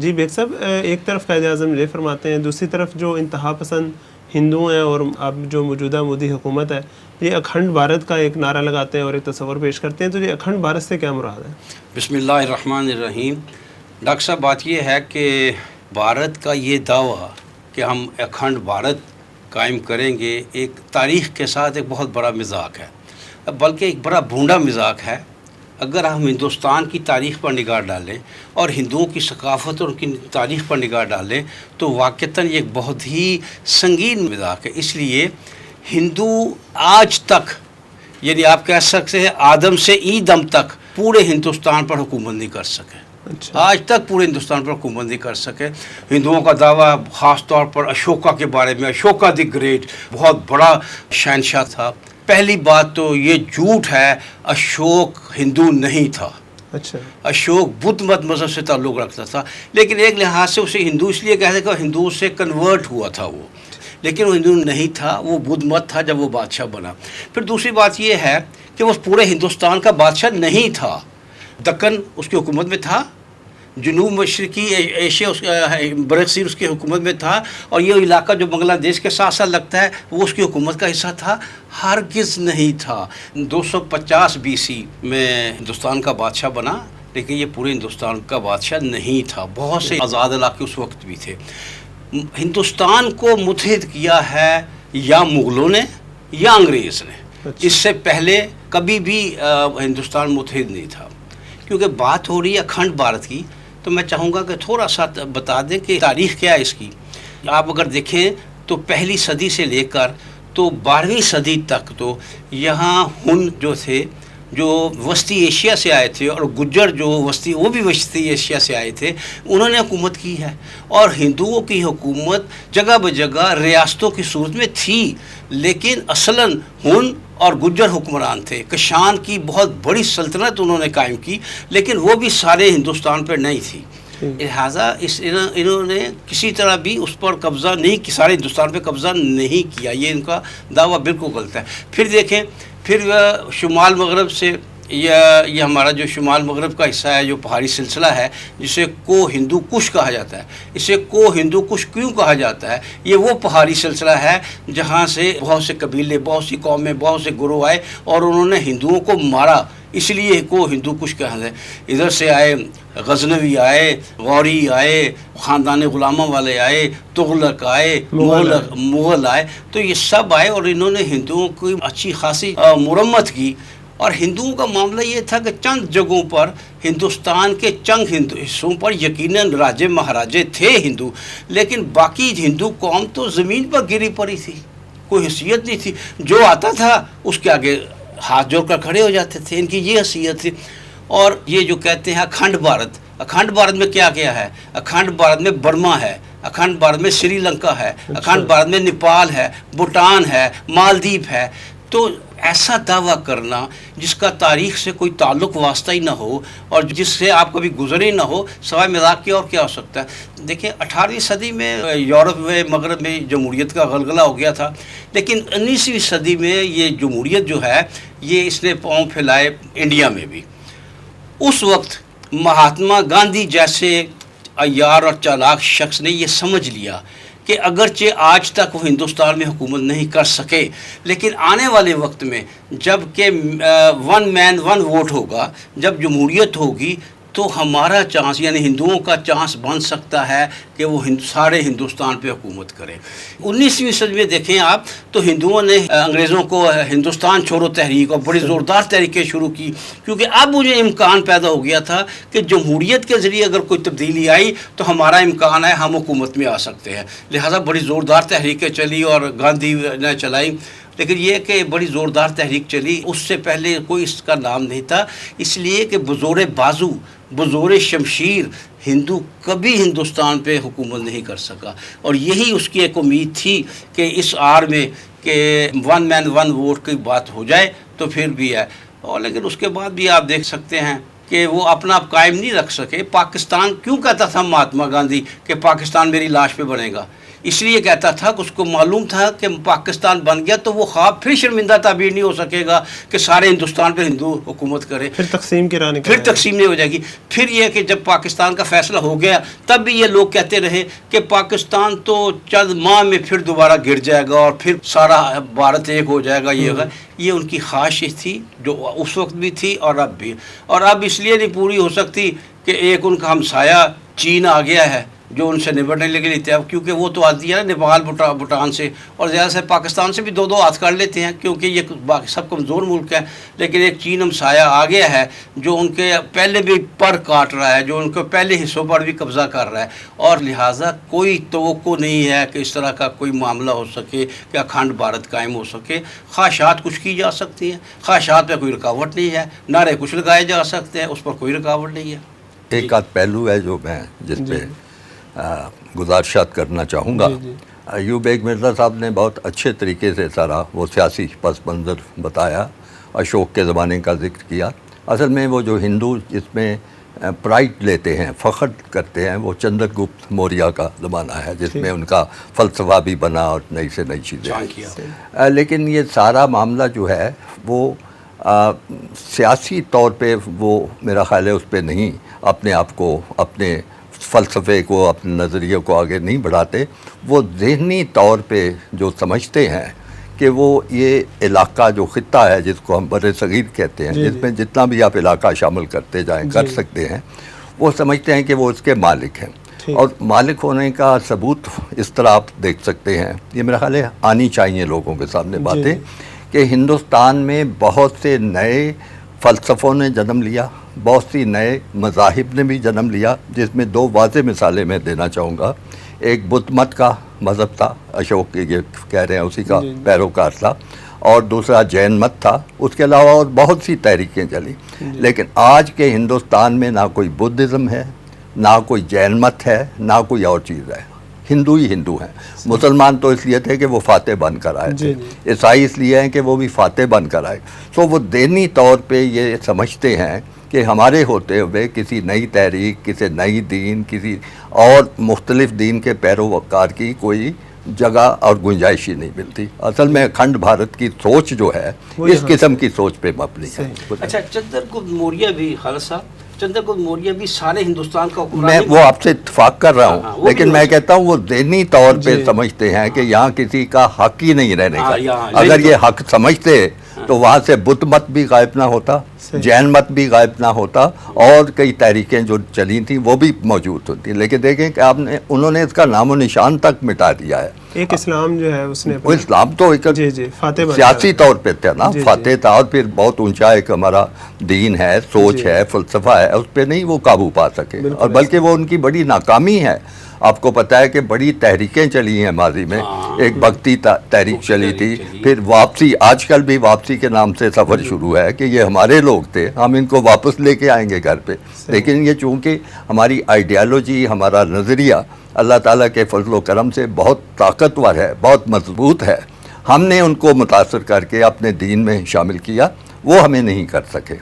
جی bag صاحب، ایک طرف قائد اعظم یہ فرماتے ہیں، دوسری طرف جو انتہا پسند ہندو ہیں اور اب جو موجودہ مودی حکومت ہے یہ اکھنڈ بھارت کا ایک نعرہ لگاتے ہیں اور ایک تصور پیش کرتے ہیں، تو یہ اکھنڈ بھارت سے کیا مراد ہے؟ بسم اللہ الرحمن الرحیم۔ ڈاکٹر صاحب، بات یہ ہے کہ بھارت کا یہ دعویٰ کہ ہم اکھنڈ بھارت قائم کریں گے ایک تاریخ کے ساتھ ایک بہت بڑا مذاق ہے، بلکہ ایک بڑا بھونڈا مذاق ہے۔ اگر ہم ہندوستان کی تاریخ پر نگاہ ڈالیں اور ہندوؤں کی ثقافت اور ان کی تاریخ پر نگاہ ڈالیں تو واقعتاً یہ ایک بہت ہی سنگین مذاق ہے۔ اس لیے ہندو آج تک، یعنی آپ کہہ سکتے ہیں آدم سے دم تک پورے ہندوستان پر حکومت نہیں کر سکے۔ آج تک پورے ہندوستان پر حکومت نہیں کر سکے۔ ہندوؤں کا دعویٰ خاص طور پر اشوکا کے بارے میں، اشوکا دی گریٹ بہت بڑا شہنشاہ تھا۔ پہلی بات تو یہ جھوٹ ہے، اشوک ہندو نہیں تھا۔ اچھا، اشوک بدھ مت مذہب سے تعلق رکھتا تھا، لیکن ایک لحاظ سے اسے ہندو اس لیے کہتے ہیں کہ ہندو سے کنورٹ ہوا تھا وہ، لیکن وہ ہندو نہیں تھا، وہ بدھ مت تھا جب وہ بادشاہ بنا۔ پھر دوسری بات یہ ہے کہ وہ پورے ہندوستان کا بادشاہ نہیں تھا۔ دکن اس کی حکومت میں تھا، جنوب مشرقی ایشیا برصغیر اس کی حکومت میں تھا، اور یہ علاقہ جو بنگلہ دیش کے ساتھ ساتھ لگتا ہے وہ اس کی حکومت کا حصہ تھا۔ ہرگز نہیں تھا۔ 250 BC میں ہندوستان کا بادشاہ بنا، لیکن یہ پورے ہندوستان کا بادشاہ نہیں تھا۔ بہت سے آزاد علاقے اس وقت بھی تھے۔ ہندوستان کو متحد کیا ہے یا مغلوں نے یا انگریز نے۔ اس سے پہلے کبھی بھی ہندوستان متحد نہیں تھا۔ کیونکہ بات ہو رہی ہے اکھنڈ بھارت کی، تو میں چاہوں گا کہ تھوڑا سا بتا دیں کہ تاریخ کیا ہے اس کی۔ آپ اگر دیکھیں تو پہلی صدی سے لے کر تو 12ویں صدی تک تو یہاں ہن جو تھے، جو وسطی ایشیا سے آئے تھے، اور گجر جو وہ بھی وسطی ایشیا سے آئے تھے، انہوں نے حکومت کی ہے۔ اور ہندوؤں کی حکومت جگہ بجگہ ریاستوں کی صورت میں تھی، لیکن اصلاً ہن اور گجر حکمران تھے۔ کشان کی بہت بڑی سلطنت انہوں نے قائم کی، لیکن وہ بھی سارے ہندوستان پر نہیں تھی۔ لہٰذا انہوں نے کسی طرح بھی اس پر قبضہ نہیں کی، سارے ہندوستان پہ قبضہ نہیں کیا۔ یہ ان کا دعویٰ بالکل غلط ہے۔ پھر دیکھیں، پھر شمال مغرب سے یہ ہمارا جو شمال مغرب کا حصہ ہے، جو پہاڑی سلسلہ ہے، جسے کو ہندو کش کہا جاتا ہے۔ اسے کو ہندو کش کیوں کہا جاتا ہے؟ یہ وہ پہاڑی سلسلہ ہے جہاں سے بہت سے قبیلے، بہت سی قومیں، بہت سے گروہ آئے اور انہوں نے ہندوؤں کو مارا، اس لیے کو ہندو کش کہا ہے۔ ادھر سے آئے غزنوی آئے، غوری آئے، خاندان غلاموں والے آئے، تغلق آئے، مغل آئے، تو یہ سب آئے اور انہوں نے ہندوؤں کی اچھی خاصی مرمت کی۔ اور ہندوؤں کا معاملہ یہ تھا کہ چند جگہوں پر ہندوستان کے چند حصوں پر یقیناً راجے مہاراجے تھے ہندو، لیکن باقی ہندو قوم تو زمین پر گری پڑی تھی، کوئی حیثیت نہیں تھی۔ جو آتا تھا اس کے آگے ہاتھ جوڑ کر کھڑے ہو جاتے تھے، ان کی یہ حیثیت تھی۔ اور یہ جو کہتے ہیں اکھنڈ بھارت، اکھنڈ بھارت میں کیا کیا ہے؟ اکھنڈ بھارت میں برما ہے، اکھنڈ بھارت میں سری لنکا ہے، اکھنڈ بھارت میں نیپال ہے، بھوٹان ہے، مالدیپ ہے۔ تو ایسا دعویٰ کرنا جس کا تاریخ سے کوئی تعلق واسطہ ہی نہ ہو اور جس سے آپ کبھی گزرے نہ ہو، سوائے مذاق کے اور کیا ہو سکتا ہے؟ دیکھیں 18ویں صدی میں یورپ میں مغرب میں جمہوریت کا غلغلہ ہو گیا تھا، لیکن 19ویں صدی میں یہ جمہوریت جو ہے یہ اس نے پاؤں پھیلائے انڈیا میں بھی۔ اس وقت مہاتما گاندھی جیسے عیار اور چالاک شخص نے یہ سمجھ لیا کہ اگرچہ آج تک وہ ہندوستان میں حکومت نہیں کر سکے، لیکن آنے والے وقت میں جب کہ ون مین ون ووٹ ہوگا، جب جمہوریت ہوگی، تو ہمارا چانس یعنی ہندوؤں کا چانس بن سکتا ہے کہ وہ سارے ہندوستان پہ حکومت کریں۔ 19ویں صدی میں دیکھیں آپ تو ہندوؤں نے انگریزوں کو ہندوستان چھوڑو تحریک اور بڑی زوردار تحریکیں شروع کی، کیونکہ اب مجھے امکان پیدا ہو گیا تھا کہ جمہوریت کے ذریعے اگر کوئی تبدیلی آئی تو ہمارا امکان ہے، ہم حکومت میں آ سکتے ہیں۔ لہٰذا بڑی زوردار تحریکیں چلی اور گاندھی نے چلائی، لیکن یہ کہ بڑی زوردار تحریک چلی، اس سے پہلے کوئی اس کا نام نہیں تھا، اس لیے کہ بزور بازو، بزور شمشیر ہندو کبھی ہندوستان پہ حکومت نہیں کر سکا۔ اور یہی اس کی ایک امید تھی کہ اس آڑ میں کہ ون مین ون ووٹ کی بات ہو جائے تو پھر بھی ہے۔ اور لیکن اس کے بعد بھی آپ دیکھ سکتے ہیں کہ وہ اپنا آپ قائم نہیں رکھ سکے۔ پاکستان کیوں کہتا تھا مہاتما گاندھی کہ پاکستان میری لاش پہ بنے گا؟ اس لیے کہتا تھا کہ اس کو معلوم تھا کہ پاکستان بن گیا تو وہ خواب پھر شرمندہ تعبیر نہیں ہو سکے گا کہ سارے ہندوستان پہ ہندو حکومت کرے، پھر تقسیم کی راہ نکل پھر تقسیم نہیں ہو جائے گی۔ پھر یہ کہ جب پاکستان کا فیصلہ ہو گیا تب بھی یہ لوگ کہتے رہے کہ پاکستان تو چند ماہ میں پھر دوبارہ گر جائے گا اور پھر سارا بھارت ایک ہو جائے گا، یہ ان کی خواہش تھی جو اس وقت بھی تھی اور اب بھی، اور اب اس لیے نہیں پوری ہو سکتی کہ ایک ان کا ہمسایہ چین آ گیا ہے جو ان سے نبٹنے لگے لیتے ہیں، کیونکہ وہ تو آتی ہے نا نیپال بھوٹان سے، اور زیادہ سے پاکستان سے بھی دو ہاتھ کر لیتے ہیں کیونکہ یہ باقی سب کمزور ملک ہیں، لیکن ایک چین ہمسایہ آ گیا ہے جو ان کے پہلے بھی پر کاٹ رہا ہے، جو ان کے پہلے حصوں پر بھی قبضہ کر رہا ہے، اور لہٰذا کوئی توقع نہیں ہے کہ اس طرح کا کوئی معاملہ ہو سکے کہ اکھنڈ بھارت قائم ہو سکے۔ خواہشات کچھ کی جا سکتی ہیں، خواہشات پہ کوئی رکاوٹ نہیں ہے، نعرے کچھ لگائے جا سکتے ہیں، اس پر کوئی رکاوٹ نہیں ہے۔ ایک آدھ پہلو ہے جو میں جس پہ گزارشات کرنا چاہوں گا۔ ایوب بیگ مرزا صاحب نے بہت اچھے طریقے سے سارا وہ سیاسی پس منظر بتایا، اشوک کے زمانے کا ذکر کیا۔ اصل میں وہ جو ہندو جس میں پرائڈ لیتے ہیں، فخر کرتے ہیں، وہ چندر گپت موریہ کا زمانہ ہے جس میں ان کا فلسفہ بھی بنا اور نئی سے نئی چیزیں، لیکن یہ سارا معاملہ جو ہے وہ سیاسی طور پہ وہ میرا خیال ہے اس پہ نہیں اپنے آپ کو، اپنے فلسفے کو، اپنے نظریے کو آگے نہیں بڑھاتے۔ وہ ذہنی طور پہ جو سمجھتے ہیں کہ وہ یہ علاقہ جو خطہ ہے جس کو ہم بر صغیر کہتے ہیں، جس میں جتنا بھی آپ علاقہ شامل کرتے جائیں کر سکتے ہیں، وہ سمجھتے ہیں کہ وہ اس کے مالک ہیں، اور مالک ہونے کا ثبوت اس طرح آپ دیکھ سکتے ہیں، یہ میرا خیال ہے آنی چاہیے لوگوں کے سامنے باتیں، کہ ہندوستان میں بہت سے نئے فلسفوں نے جنم لیا، بہت سی نئے مذاہب نے بھی جنم لیا، جس میں دو واضح مثالیں میں دینا چاہوں گا۔ ایک بدھ مت کا مذہب تھا، اشوک یہ کہہ رہے ہیں اسی کا پیروکار تھا، اور دوسرا جین مت تھا۔ اس کے علاوہ اور بہت سی تحریکیں چلی، لیکن آج کے ہندوستان میں نہ کوئی بدھزم ہے، نہ کوئی جین مت ہے، نہ کوئی اور چیز ہے، ہندو ہی ہندو ہیں۔ مسلمان تو اس لیے تھے کہ وہ فاتح بن کر آئے تھے، عیسائی اس لیے ہیں کہ وہ بھی فاتح بن کر آئے۔ تو وہ دینی طور پہ یہ سمجھتے ہیں کہ ہمارے ہوتے ہوئے کسی نئی تحریک، کسی نئی دین، کسی اور مختلف دین کے پیروکار کی کوئی جگہ اور گنجائش ہی نہیں ملتی۔ اصل میں اکھنڈ بھارت کی سوچ جو ہے اس قسم کی سوچ پہ مبنی ہے۔ اچھا، چندر گپت موریہ بھی، خالد صاحب، چندر گپت موریہ بھی سارے ہندوستان کا میں وہ آپ سے اتفاق کر رہا ہوں، لیکن میں کہتا ہوں وہ ذہنی طور پہ سمجھتے ہیں کہ یہاں کسی کا حق ہی نہیں رہنے کا۔ اگر یہ حق سمجھتے تو وہاں سے بدھ مت بھی غائب نہ ہوتا، جین مت بھی غائب نہ ہوتا، اور کئی تحریکیں جو چلی تھیں وہ بھی موجود ہوتی، لیکن دیکھیں کہ انہوں نے اس کا نام و نشان تک مٹا دیا ہے۔ ایک اسلام جو ہے اس نے وہ اسلام تو ایک سیاسی طور پہ تھا نا، فاتح تھا، اور پھر بہت اونچا ایک ہمارا دین ہے، سوچ ہے، فلسفہ ہے، اس پہ نہیں وہ قابو پا سکے، اور بلکہ وہ ان کی بڑی ناکامی ہے۔ آپ کو پتہ ہے کہ بڑی تحریکیں چلی ہیں ماضی میں، ایک بھکتی تحریک چلی تھی، پھر واپسی، آج کل بھی واپسی کے نام سے سفر شروع ہے کہ یہ ہمارے لوگ تھے، ہم ان کو واپس لے کے آئیں گے گھر پہ، لیکن یہ چونکہ ہماری آئیڈیالوجی، ہمارا نظریہ اللہ تعالیٰ کے فضل و کرم سے بہت طاقتور ہے، بہت مضبوط ہے، ہم نے ان کو متاثر کر کے اپنے دین میں شامل کیا، وہ ہمیں نہیں کر سکے۔